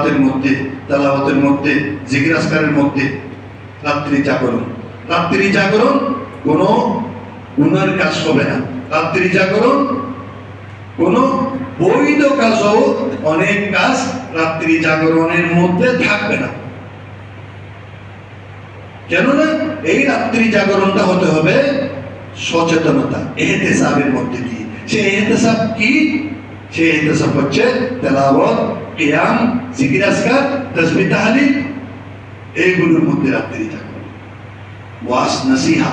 সালাতের মধ্যে, তেলাওয়াতের মধ্যে, জিকির আজকারের মধ্যে রাত্রি জাগরণ। রাত্রি জাগরণ কোনো গুনার কাজ হবে না। রাত্রি জাগরণ কোনো বৈধ কাজও, অনেক কাজ রাত্রি জাগরণের মধ্যে থাকবে না। কেননা এই রাত্রি জাগরণটা হতে হবে সচেতনতা, ইহতিসাবের মধ্যে দিয়ে। সেই ইহতিসাব কি? সেই ইহতিসাব হচ্ছে তেলাওয়াত, কিয়াম, জিকির আজকার, তাসবিহ তাহলিল, এইগুলোর মধ্যে রাত্রি জাগরণ, ওয়াজ নসিহা,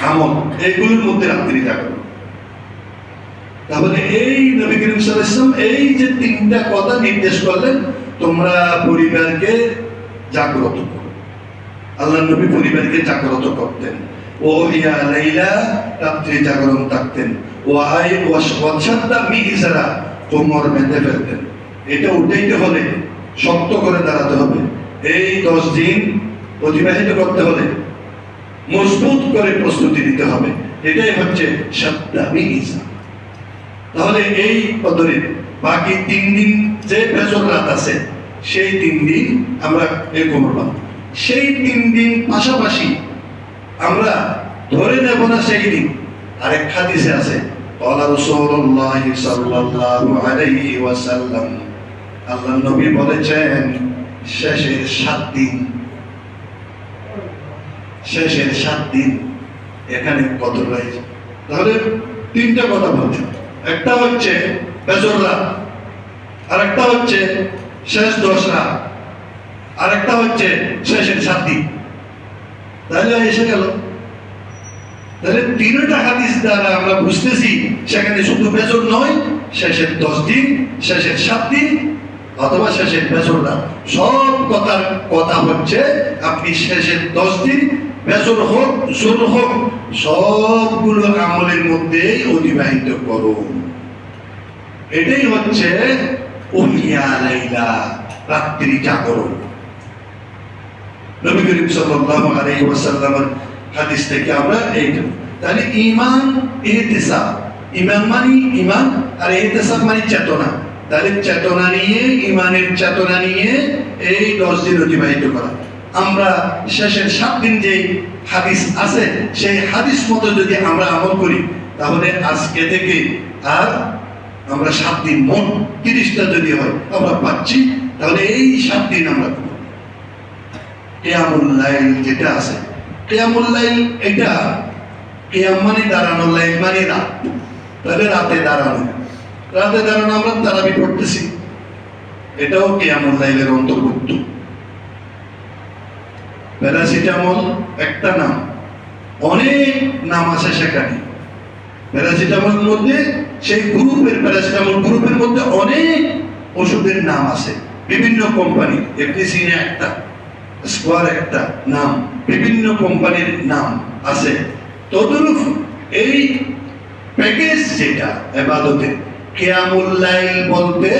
আমল, এইগুলোর মধ্যে রাত্রি জাগরণ। তাহলে এই নবী করিম সাল্লাল্লাহু আলাইহি ওয়াসাল্লাম এই যে তিনটা কথা নির্দেশ করলেন, তোমরা পরিবারকে জাগ্রত করো। আল্লাহ নবী পরিবারকে জাগ্রত করতেন। ও ইয়া লাইলা, রাত্রি জাগরণ থাকতেন। ও আই ওয়াশাদ্দা মিজারা, কোমর বেঁধে ফেলতেন। এটা উঠাইতে হলে শক্ত করে দাঁড়াতে হবে। এই 10 দিন অতিবাহিত করতে হলে মজবুত করে প্রস্তুতি নিতে হবে। এটাই হচ্ছে সাদ্দা মিজা। তাহলে এই পদ্ধতি বাকি 3 দিন যে ফজর রাত আছে, সেই 3 দিন আমরা এই কোমর বাঁধব। সেই 3 দিন পাশাপাশি আমরা ধরে নেব না সেই দিন। আরেক হাদিসে আছে, ক্বালা রাসূলুল্লাহ সাল্লাল্লাহু আলাইহি ওয়াসাল্লাম, আল্লাহ নবী বলেছেন শেষের 7 দিন, শেষের 7 দিন এখানে কত রয়েছে। তাহলে 3টা কথা বলছেন। একটা হচ্ছে ফজর রাত, আরেকটা হচ্ছে শেষ 10 রাত, আরেকটা হচ্ছে শেষের 7 দিন। তাহলে এসে গেল। তাহলে 3টা হাদিস দ্বারা আমরা বুঝতেছি সেখানে শুধু ফজর নয়, শেষের 10 দিন, শেষের 7 দিন, অথবা শেষের ফজর রাত, সব কথার কথা হচ্ছে আপনি শেষের 10 দিন ফজর হোক, জোহর হোক, সবগুলো আমলের মধ্যেই অতিবাহিত করুন। এটাই হচ্ছে ওহিয়া লাইলা, রাত্রি জাগরণ। নবী করিম সাল্লাল্লাহু আলাইহি ওয়াসাল্লামের হাদিস থেকে আমরা এইটা। তাহলে ঈমান, ইহতিসাব, ঈমান মানে ঈমান, আর ইহতিসাব মানে চেতনা। তাহলে চেতনা নিয়ে, ঈমানের চেতনা নিয়ে এই 10 দিন অতিবাহিত করা। আমরা শেষের 7 দিন যে হাদিস আছে, সেই হাদিস মতো যদি আমরা আমল করি, তাহলে আজকে থেকে আর আমরা 7 দিন, মোট 30টা যদি হয় আমরা পাচ্ছি। তাহলে এই 7 দিন আমরা করব। কিয়ামুল লাইল যেটা আছে, কিয়ামুল লাইল, এটা কিয়াম মানে দাঁড়ানো, লাইল মানে রাত। তাহলে রাতে দাঁড়ানো, রাতে দাঁড়ানো আমরা তারাবি পড়তেছি, এটাও কিয়ামুল লাইলের অন্তর্ভুক্ত। প্যারাসিটামল একটা নাম, অনেক নাম আছে সেখানে। প্যারাসিটামলের মধ্যে সেই গ্রুপের, প্যারাসিটামল গ্রুপের মধ্যে অনেক ওষুধের নাম আছে, বিভিন্ন কোম্পানি, এফডিসিনে একটা, স্কোয়ার একটা নাম, বিভিন্ন কোম্পানির নাম আছে। তদরূপ এই প্যাকেজ যেটা ইবাদতের, কিয়ামুল লাইল বলতে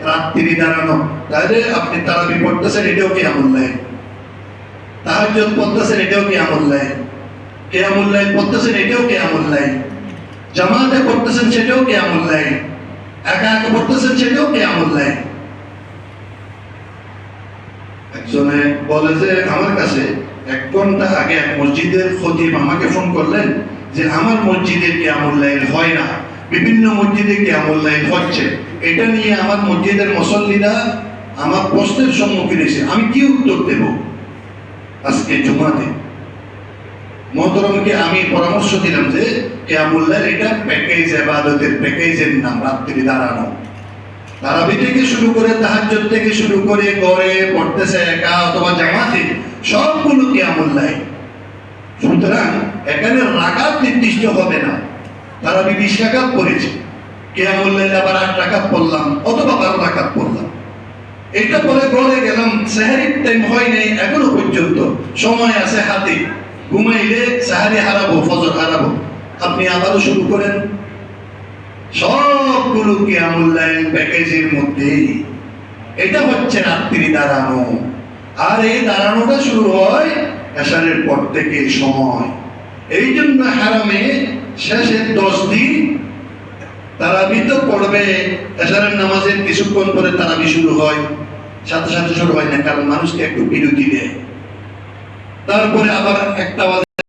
রাত্রি দাঁড়ানো। তাহলে আপনি তারাবি পড়তেছেন, এটাও কিয়ামুল লাইল। তাহাজ্জুদ পড়তেছেন, এটাও কিয়ামুল লাইল। কিয়ামুল লাইল পড়তেছেন, এটাও কিয়ামুল লাইল। জামাতে পড়তেছেন, সেটাও কিয়ামুল লাইল। একা একা পড়তেছেন, সেটাও কিয়ামুল লাইল। একজনে বলে যে আমার কাছে 1 ঘন্টা আগে এক মসজিদের খতিব আমাকে ফোন করলেন যে আমার মসজিদে কিয়ামুল লাইল হয় না, বিভিন্ন মসজিদে কিয়ামুল লাইল হচ্ছে। এটা নিয়ে আমার মসজিদের মুসল্লিরা আমার প্রশ্নের সম্মুখীন হয়েছে, আমি কি উত্তর দেব আজকে জুমাতে? মোহতরমকে আমি পরামর্শ দিলাম যে কিয়ামুল লাইল এটা প্যাকেজ, ইবাদতের প্যাকেজের নাম রাত্রি দাঁড়ানো। তারাবি থেকে শুরু করে, তাহাজ্জুদ থেকে শুরু করে, ঘরে পড়তেছে একা অথবা জামাতে, সবগুলো কিয়ামুল লাইল। সুতরাং এখানে রাকাত নির্দিষ্ট হবে না। তারাবি 20 রাকাত পড়েছে, কিয়ামুল লাইল আবার 8 রাকাত পড়লাম অথবা 12 রাকাত পড়লাম। এটা পরে ঘরে গেলাম, সেহরির টাইম হয় নাই এখনো পর্যন্ত, সময় আছে হাতে, ঘুমাইলে সেহরি হারাবো, ফজর হারাবো, আপনি আবারও শুরু করেন। সবগুলো কিয়ামুল লাইল প্যাকেজের মধ্যেই। এটা হচ্ছে রাত্রি দাঁড়ানো। আর এই দাঁড়ানোটা শুরু হয় এশারের পর থেকে সময়। এই জন্য হারামে শেষের 10 দিন তারাবি তো পড়বে, এশারের নামাজের কিছুক্ষণ পরে তারাবি শুরু হয়, সাথে সাথে শুরু হয় না, কারণ মানুষকে একটু বিরতি দেয়। তারপরে আবার একটা